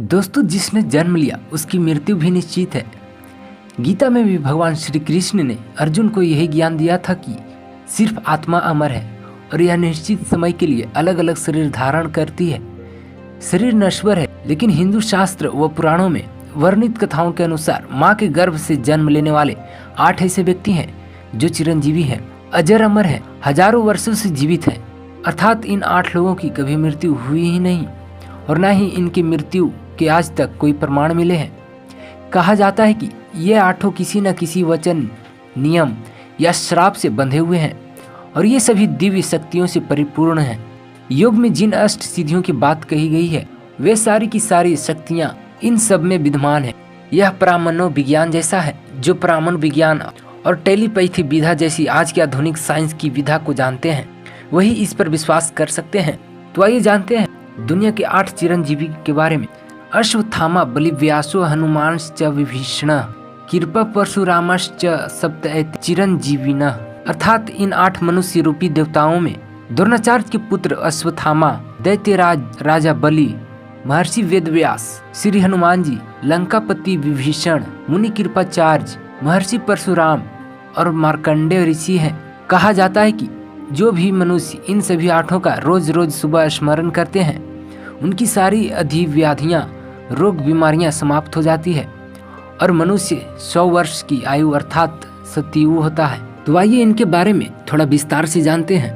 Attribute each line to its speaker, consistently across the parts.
Speaker 1: दोस्तों, जिसने जन्म लिया उसकी मृत्यु भी निश्चित है। गीता में भी भगवान श्री कृष्ण ने अर्जुन को यही ज्ञान दिया था कि सिर्फ आत्मा अमर है और यह निश्चित समय के लिए अलग अलग शरीर धारण करती है। शरीर नश्वर है, लेकिन हिंदू शास्त्र व पुराणों में वर्णित कथाओं के अनुसार माँ के गर्भ से जन्म लेने वाले 8 ऐसे व्यक्ति हैं जो चिरंजीवी हैं, अजर अमर हैं, हजारों वर्षों से जीवित हैं। अर्थात इन 8 लोगों की कभी मृत्यु हुई ही नहीं और न ही इनकी मृत्यु के आज तक कोई प्रमाण मिले हैं। कहा जाता है कि ये 8 किसी न किसी वचन, नियम या श्राप से बंधे हुए हैं और ये सभी दिव्य शक्तियों से परिपूर्ण हैं। योग में जिन अष्ट सिद्धियों की बात कही गई है वे सारी की सारी शक्तियां इन सब में विद्यमान है। यह प्रामाणव विज्ञान जैसा है। जो प्रामाणिक विज्ञान और टेलीपैथी विधा जैसी आज की आधुनिक साइंस की विधा को जानते हैं वही इस पर विश्वास कर सकते हैं। तो आइए जानते हैं दुनिया के 8 चिरंजीवी के बारे में। अश्वत्थामा, बलिव्यासो, हनुमांश्च विभीषण, कृपा, परशुरामश्च सप्त चिरंजीविनः। अर्थात इन 8 मनुष्य रूपी देवताओं में द्रोणाचार्य के पुत्र अश्वत्थामा, दैत्यराज राजा बलि, महर्षि वेदव्यास, श्री हनुमान जी, लंकापति विभीषण, मुनि कृपाचार्य, महर्षि परशुराम और मार्कंडेय ऋषि हैं। कहा जाता है कि जो भी मनुष्य इन सभी 8 का रोज रोज सुबह स्मरण करते हैं उनकी सारी अधिव्याधियां, रोग, बीमारियां समाप्त हो जाती है और मनुष्य 100 वर्ष की आयु अर्थात सतयु होता है। तो आइए इनके बारे में थोड़ा विस्तार से जानते हैं।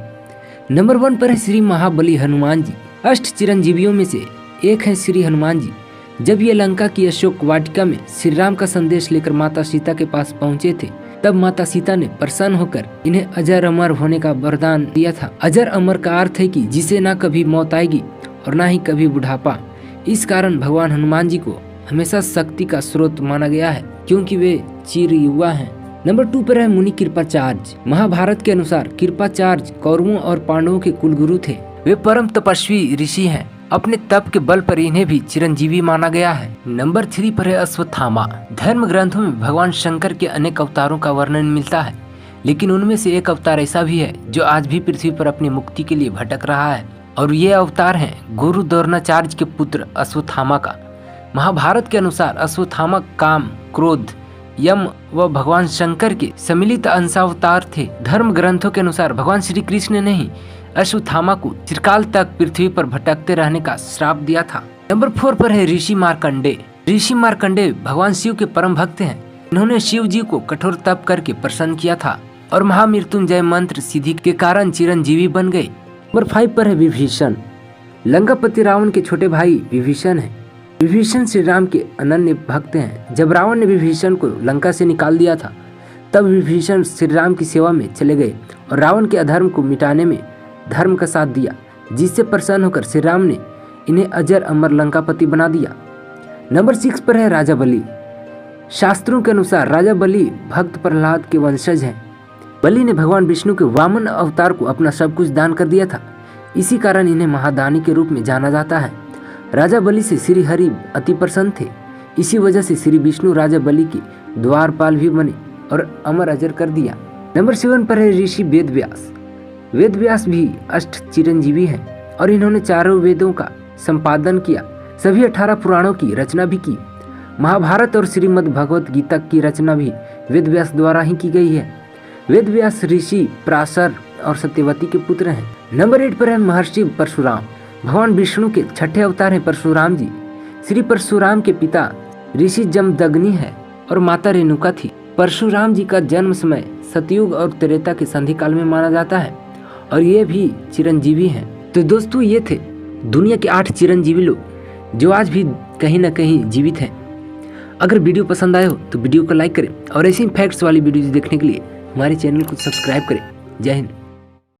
Speaker 1: नंबर 1 पर है श्री महाबली हनुमान जी। 8 चिरंजीवियों में से एक है श्री हनुमान जी। जब ये लंका की अशोक वाटिका में श्री राम का संदेश लेकर माता सीता के पास पहुँचे थे तब माता सीता ने प्रसन्न होकर इन्हें अजर अमर होने का वरदान दिया था। अजर अमर का अर्थ है कि जिसे ना कभी मौत आएगी और ना ही कभी बुढ़ापा। इस कारण भगवान हनुमान जी को हमेशा शक्ति का स्रोत माना गया है क्योंकि वे चिर युवा हैं। नंबर 2 पर है मुनि कृपाचार्य। महाभारत के अनुसार कृपाचार्य कौरवों और पांडवों के कुलगुरु थे। वे परम तपस्वी ऋषि हैं। अपने तप के बल पर इन्हें भी चिरंजीवी माना गया है। नंबर 3 पर है अश्वत्थामा। धर्म ग्रंथों में भगवान शंकर के अनेक अवतारों का वर्णन मिलता है, लेकिन उनमें से एक अवतार ऐसा भी है जो आज भी पृथ्वी पर अपनी मुक्ति के लिए भटक रहा है और ये अवतार है गुरु द्रोणाचार्य के पुत्र अश्वत्थामा का। महाभारत के अनुसार अश्वत्थामा काम, क्रोध, यम व भगवान शंकर के सम्मिलित अंशावतार थे। धर्म ग्रंथों के अनुसार भगवान श्री कृष्ण ने ही अश्वत्थामा को चिरकाल तक पृथ्वी पर भटकते रहने का श्राप दिया था। नंबर 4 पर है ऋषि मार्कंडेय। ऋषि मार्कंडेय भगवान शिव के परम भक्त हैं। इन्होंने शिव जी को कठोर तप करके प्रसन्न किया था और महामृत्युंजय मंत्र सिद्धि के कारण चिरंजीवी बन गए। नंबर 5 पर है विभीषण। लंकापति रावण के छोटे भाई विभीषण हैं। विभीषण श्री राम के अनन्य भक्त हैं। जब रावण ने विभीषण को लंका से निकाल दिया था तब विभीषण श्री राम की सेवा में चले गए और रावण के अधर्म को मिटाने में धर्म का साथ दिया, जिससे प्रसन्न होकर श्री राम ने इन्हें अजर अमर लंकापति बना दिया। नंबर 6 पर है राजा बलि। शास्त्रों के अनुसार राजा बलि भक्त प्रहलाद के वंशज हैं। बलि ने भगवान विष्णु के वामन अवतार को अपना सब कुछ दान कर दिया था। इसी कारण इन्हें महादानी के रूप में जाना जाता है। राजा बलि से श्री हरि अति प्रसन्न थे। इसी वजह से श्री विष्णु राजा बलि के द्वारपाल भी बने और अमर अजर कर दिया। नंबर 7 पर है ऋषि वेदव्यास। वेदव्यास भी 8 चिरंजीवी हैं और इन्होंने चारों वेदों का संपादन किया। सभी 18 पुराणों की रचना भी की। महाभारत और श्रीमद् भगवत गीता की रचना भी वेदव्यास द्वारा ही की गई है। वेदव्यास ऋषि पराशर और सत्यवती के पुत्र हैं। नंबर 8 पर है महर्षि परशुराम। भगवान विष्णु के 6ठे अवतार हैं परशुराम जी। श्री परशुराम के पिता ऋषि जमदग्नि है और माता रेणुका थी। परशुराम जी का जन्म समय सतयुग और त्रेता के संधि काल में माना जाता है और ये भी चिरंजीवी हैं। तो दोस्तों, ये थे दुनिया के 8 चिरंजीवी लोग जो आज भी कहीं ना कहीं जीवित हैं। अगर वीडियो पसंद आए हो तो वीडियो को लाइक करें और ऐसी फैक्ट्स वाली वीडियो देखने के लिए हमारे चैनल को सब्सक्राइब करें। जय हिंद।